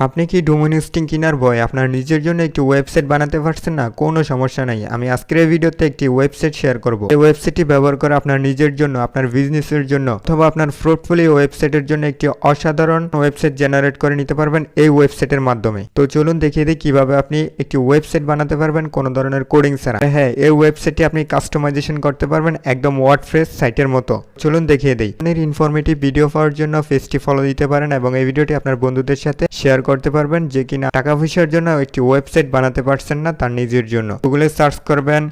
আপনি কি domain hosting কেনার ভয় আপনার নিজের জন্য একটি ওয়েবসাইট বানাতে পারছেন না? কোনো সমস্যা নাই। আমি আজকের এই ভিডিওতে একটি ওয়েবসাইট শেয়ার করব। এই ওয়েবসাইটটি ব্যবহার করে আপনার নিজের জন্য, আপনার বিজনেসের জন্য অথবা আপনার পোর্টফোলিও ওয়েবসাইটের জন্য একটি অসাধারণ ওয়েবসাইট জেনারেট করে নিতে পারবেন এই ওয়েবসাইটের মাধ্যমে। তো চলুন দেখিয়ে দিই কিভাবে আপনি একটি ওয়েবসাইট বানাতে পারবেন কোনো ধরনের কোডিং ছাড়া। হ্যাঁ, এই ওয়েবসাইটটি আপনি কাস্টমাইজেশন করতে পারবেন একদম ওয়ার্ডপ্রেস সাইটের মতো। চলুন দেখিয়ে দিই। আপনার ইনফরমেটিভ ভিডিও পাওয়ার জন্য পেজটি ফলো দিতে পারেন এবং এই ভিডিওটি আপনার বন্ধুদের সাথে শেয়ার করতে পারবেন যে কিনা টাকা পয়সার জন্য একটি ওয়েবসাইট বানাতে পারছেন না তার নিজের জন্য। গুগলে সার্চ করবেন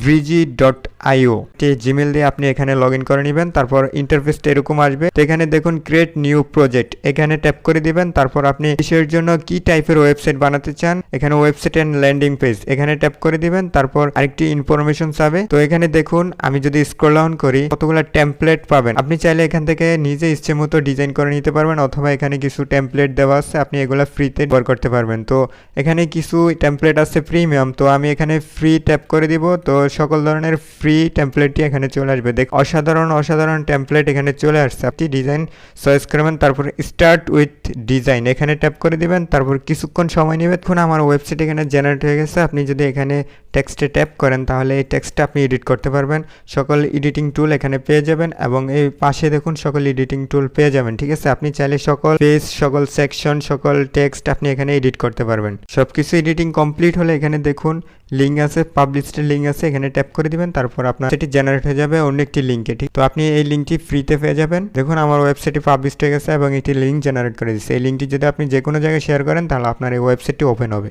vrigi.io জিমেল দিয়ে আপনি এখানে লগ ইন করে নেবেন। তারপর ইন্টারফেসটা এরকম আসবে। তো এখানে দেখুন ক্রিয়েট নিউ প্রজেক্ট, এখানে ট্যাপ করে দিবেন। তারপর আপনি কিসের জন্য কি টাইপের ওয়েবসাইট বানাতে চান, এখানে ওয়েবসাইট এন্ড ল্যান্ডিং পেজ এখানে ট্যাপ করে দিবেন। তারপর আরেকটি ইনফরমেশন চাবে। তো এখানে দেখুন আমি যদি স্ক্রল ডাউন করি কতগুলো টেমপ্লেট পাবেন। আপনি চাইলে এখান থেকে নিজে ইচ্ছে মতো ডিজাইন করে নিতে পারবেন অথবা এখানে কিছু টেমপ্লেট দেওয়া আছে, আপনি এগুলো ফ্রিতে ব্যবহার করতে পারবেন। তো এখানে কিছু টেমপ্লেট আছে প্রিমিয়াম, তো আমি এখানে ফ্রি ট্যাপ করে দিব। তো সকল ধরনের ফ্রি টেমপ্লেটই এখানে চলে আসবে। দেখ অসাধারণ টেমপ্লেট এখানে চলে আসছে। আপনি ডিজাইন চয়েস করবেন, তারপর স্টার্ট উইথ ডিজাইন এখানে ট্যাপ করে দিবেন। তারপর কিছুক্ষণ সময় নেবে। এখন আমার ওয়েবসাইট এখানে জেনারেট হয়ে গেছে। আপনি যদি এখানে টেক্সটে ট্যাপ করেন তাহলে এই টেক্সটটা আপনি এডিট করতে পারবেন। সকল এডিটিং টুল এখানে পেয়ে যাবেন এবং এই পাশে দেখুন সকল এডিটিং টুল পেয়ে যাবেন। ঠিক আছে, আপনি চাইলে সকল পেজ, সকল সেকশন, সকল টেক্সট আপনি এখানে এডিট করতে পারবেন। সবকিছু এডিটিং কমপ্লিট হলে এখানে দেখুন লিঙ্ক আছে, পাবলিশড লিঙ্ক আছে, এখানে ট্যাপ করে দিবেন। তারপর আপনার সেটি জেনারেট হয়ে যাবে অন্য একটি লিঙ্কে। ঠিক, তো আপনি এই লিঙ্কটি ফ্রিতে পেয়ে যাবেন। দেখুন আমার ওয়েবসাইটটি পাবলিশড হয়ে গেছে এবং একটি লিঙ্ক জেনারেট করে দিচ্ছে। এই লিঙ্কটি যদি আপনি যে কোনো জায়গায় শেয়ার করেন তাহলে আপনার এই ওয়েবসাইটটি ওপেন হবে।